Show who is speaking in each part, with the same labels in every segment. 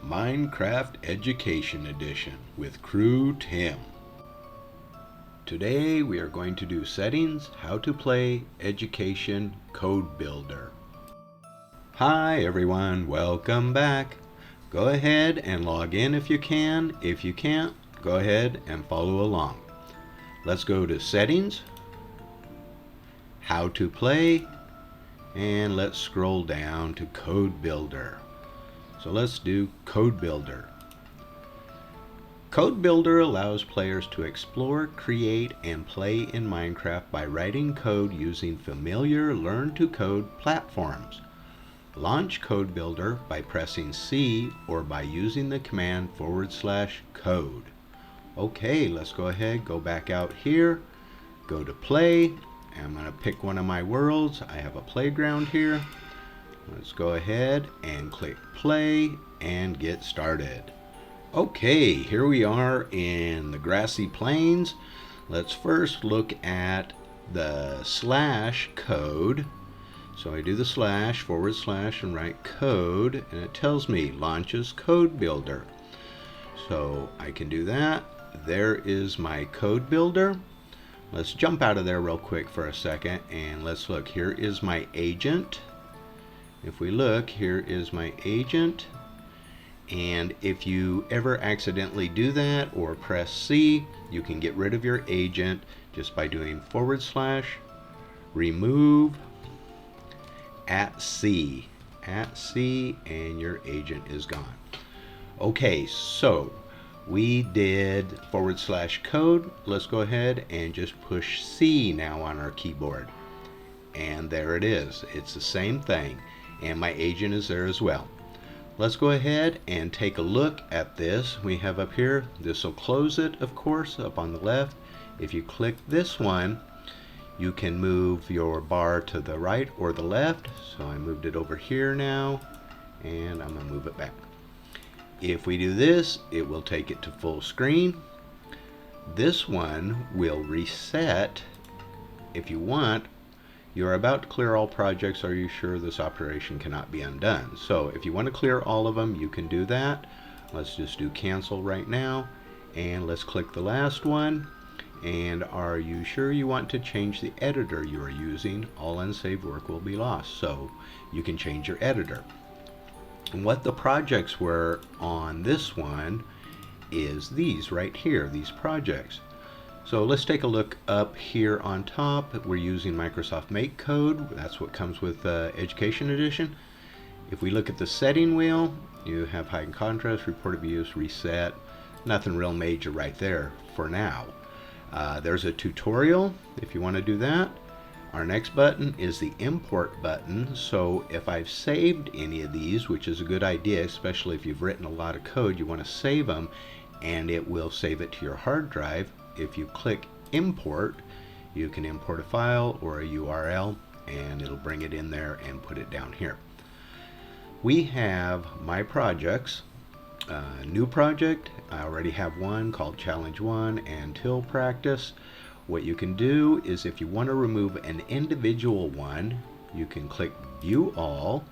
Speaker 1: Minecraft Education Edition with Crew Tim. Today we are going to do settings, how to play Education Code Builder. Hi everyone, welcome back. Go ahead and log in if you can. If you can't, go ahead and follow along. Let's go to settings, how to play, and let's scroll down to Code Builder. So let's do Code Builder. Code Builder allows players to explore, create, and play in Minecraft by writing code using familiar learn-to-code platforms. Launch Code Builder by pressing C or by using the command /code. Okay, let's go ahead, go back out here, go to play. I'm going to pick one of my worlds. I have a playground here. Let's go ahead and click play and get started. Okay, here we are in the grassy plains. Let's first look at the /code. So I do the / and write code, and it tells me launches Code Builder. So I can do that. There is my Code Builder. Let's jump out of there real quick for a second and let's look. Here is my agent. If we look, here is my agent, and if you ever accidentally do that or press C, you can get rid of your agent just by doing /remove @C, and your agent is gone. Okay, so we did /code. Let's go ahead and just push C now on our keyboard, and there it is. It's the same thing. And my agent is there as well. Let's go ahead and take a look at this. We have up here, this will close it, of course, up on the left. If you click this one, you can move your bar to the right or the left. So I moved it over here now, and I'm going to move it back. If we do this, it will take it to full screen. This one will reset if you want. You're about to clear all projects. Are you sure this operation cannot be undone? So if you want to clear all of them, you can do that. Let's just do cancel right now, and let's click the last one. And are you sure you want to change the editor you are using? All unsaved work will be lost. So you can change your editor. And what the projects were on this one is these right here, these projects. So let's take a look up here on top. We're using Microsoft Make Code. That's what comes with Education Edition. If we look at the setting wheel, you have high contrast, report abuse, reset. Nothing real major right there for now. There's a tutorial if you want to do that. Our next button is the import button. So if I've saved any of these, which is a good idea, especially if you've written a lot of code, you want to save them, and it will save it to your hard drive. If you click import, you can import a file or a URL, and it'll bring it in there and put it down here. We have my projects. New project, I already have one called Challenge 1 and Till Practice. What you can do is if you want to remove an individual one, you can click View All,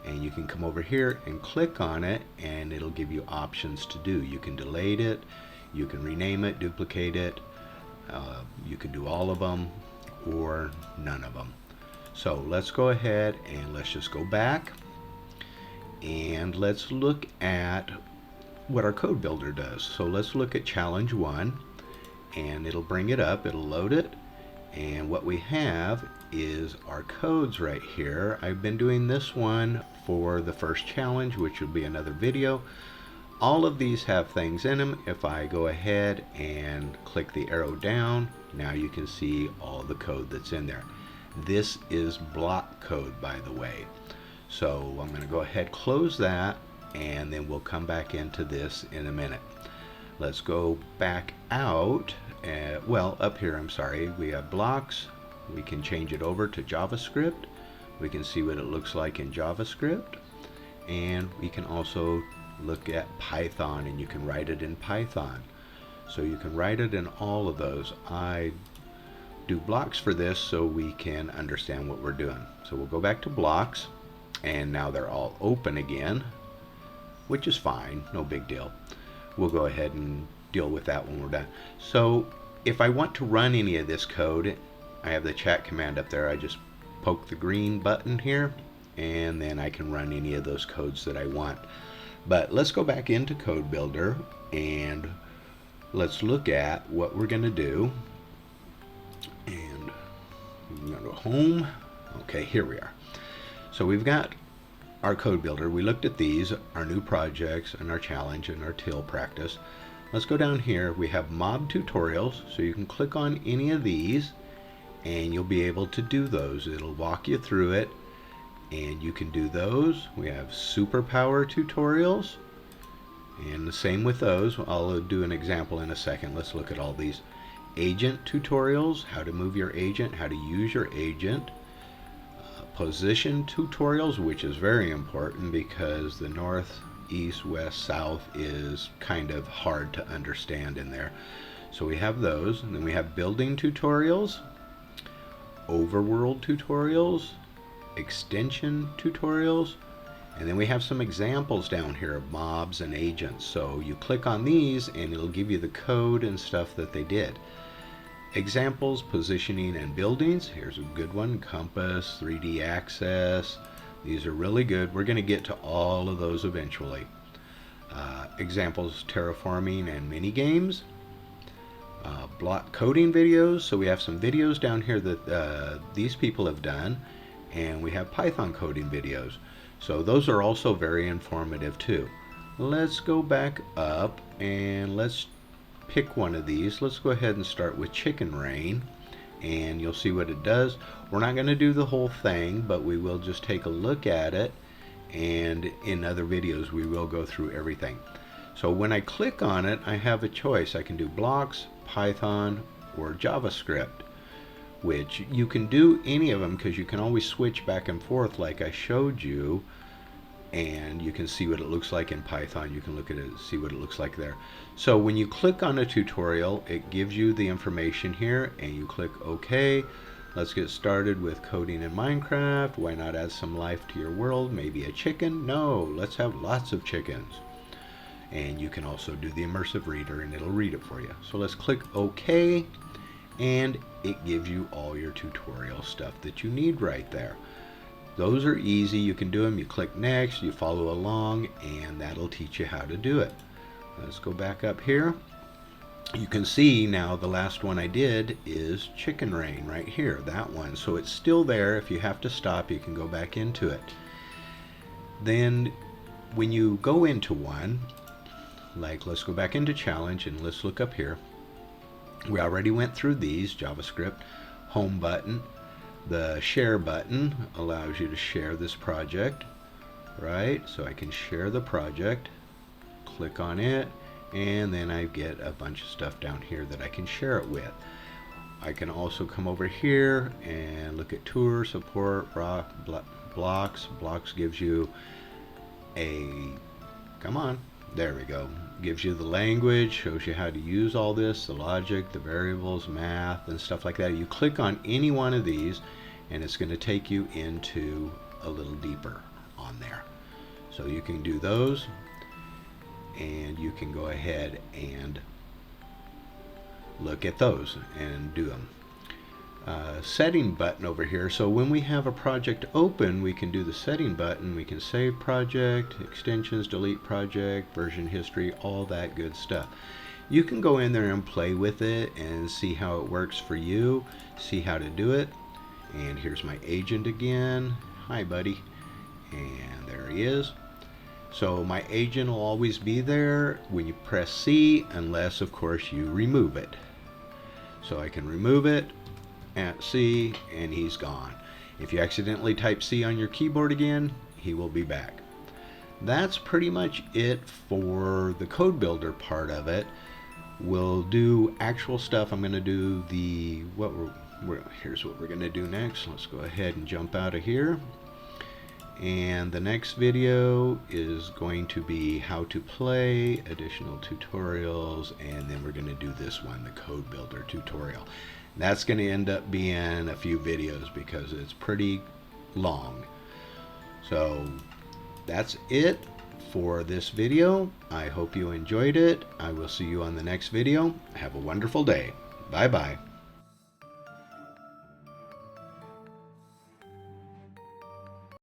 Speaker 1: and you can come over here and click on it, and it'll give you options to do. You can delete it, you can rename it, duplicate it, you can do all of them or none of them. So let's go ahead and let's just go back and let's look at what our code builder does. So let's look at Challenge 1, and it'll bring it up, it'll load it, and what we have is our codes right here. I've been doing this one for the first challenge, which will be another video. All of these have things in them. If I go ahead and click the arrow down, now you can see all the code that's in there. This is block code, by the way. So I'm going to go ahead, close that, and then we'll come back into this in a minute. Let's go back out. Well, up here, I'm sorry, we have blocks. We can change it over to JavaScript. We can see what it looks like in JavaScript. And we can also look at Python, and you can write it in Python. So you can write it in all of those. I do blocks for this so we can understand what we're doing. So we'll go back to blocks, and now they're all open again. which is fine, no big deal. We'll go ahead and deal with that when we're done. So if I want to run any of this code, I have the chat command up there. I just poke the green button here, and then I can run any of those codes that I want. But let's go back into Code Builder and let's look at what we're going to do. And I'm going to go home. Okay, here we are. So we've got our Code Builder. We looked at these, our new projects and our challenge and our till practice. Let's go down here. We have mob tutorials, so you can click on any of these and you'll be able to do those. It'll walk you through it and you can do those. We have superpower tutorials and the same with those. I'll do an example in a second. Let's look at all these. Agent tutorials, how to move your agent, how to use your agent. Position tutorials, which is very important because the north, east, west, south is kind of hard to understand in there. So we have those, and then we have building tutorials, overworld tutorials, extension tutorials, and then we have some examples down here of mobs and agents. So you click on these and it'll give you the code and stuff that they did. Examples, positioning and buildings. Here's a good one. Compass, 3D access. These are really good. We're going to get to all of those eventually. Examples, terraforming and mini games. Block coding videos. So we have some videos down here that these people have done, and we have Python coding videos. So those are also very informative too. Let's go back up and let's pick one of these. Let's go ahead and start with Chicken Rain, and you'll see what it does. We're not going to do the whole thing, but we will just take a look at it, and in other videos we will go through everything. So when I click on it, I have a choice. I can do blocks, Python, or JavaScript, which you can do any of them because you can always switch back and forth like I showed you, and you can see what it looks like in Python. You can look at it and see what it looks like there. So when you click on a tutorial, it gives you the information here, and you click OK. Let's get started with coding in Minecraft. Why not add some life to your world? Maybe a chicken? No, let's have lots of chickens. And you can also do the immersive reader, and it'll read it for you. So let's click OK, and it gives you all your tutorial stuff that you need right there. Those are easy. You can do them. You click next, you follow along, and that'll teach you how to do it. Let's go back up here. You can see now the last one I did is Chicken Rain right here, that one. So it's still there. If you have to stop, you can go back into it. Then when you go into one, like let's go back into challenge and let's look up here. We already went through these. JavaScript, home button. The share button allows you to share this project, right? So I can share the project, click on it, and then I get a bunch of stuff down here that I can share it with. I can also come over here and look at tour, support, blocks. Blocks gives you a, come on, there we go. Gives you the language, shows you how to use all this, the logic, the variables, math, and stuff like that. You click on any one of these, and it's going to take you into a little deeper on there. So you can do those, and you can go ahead and look at those and do them. Setting button over here. So when we have a project open, we can do the setting button. We can save project, extensions, delete project, version history, all that good stuff. You can go in there and play with it and see how it works for you, see how to do it. And here's my agent again. Hi, buddy. And there he is. So my agent will always be there when you press C, unless of course you remove it. So I can remove it at C, and he's gone. If you accidentally type C on your keyboard again, he will be back. That's pretty much it for the code builder part of it. We'll do actual stuff. I'm going to do the here's what we're going to do next. Let's go ahead and jump out of here. And the next video is going to be how to play, additional tutorials, and then we're going to do this one, the code builder tutorial. That's going to end up being a few videos because it's pretty long. So that's it for this video. I hope you enjoyed it. I will see you on the next video. Have a wonderful day. Bye bye.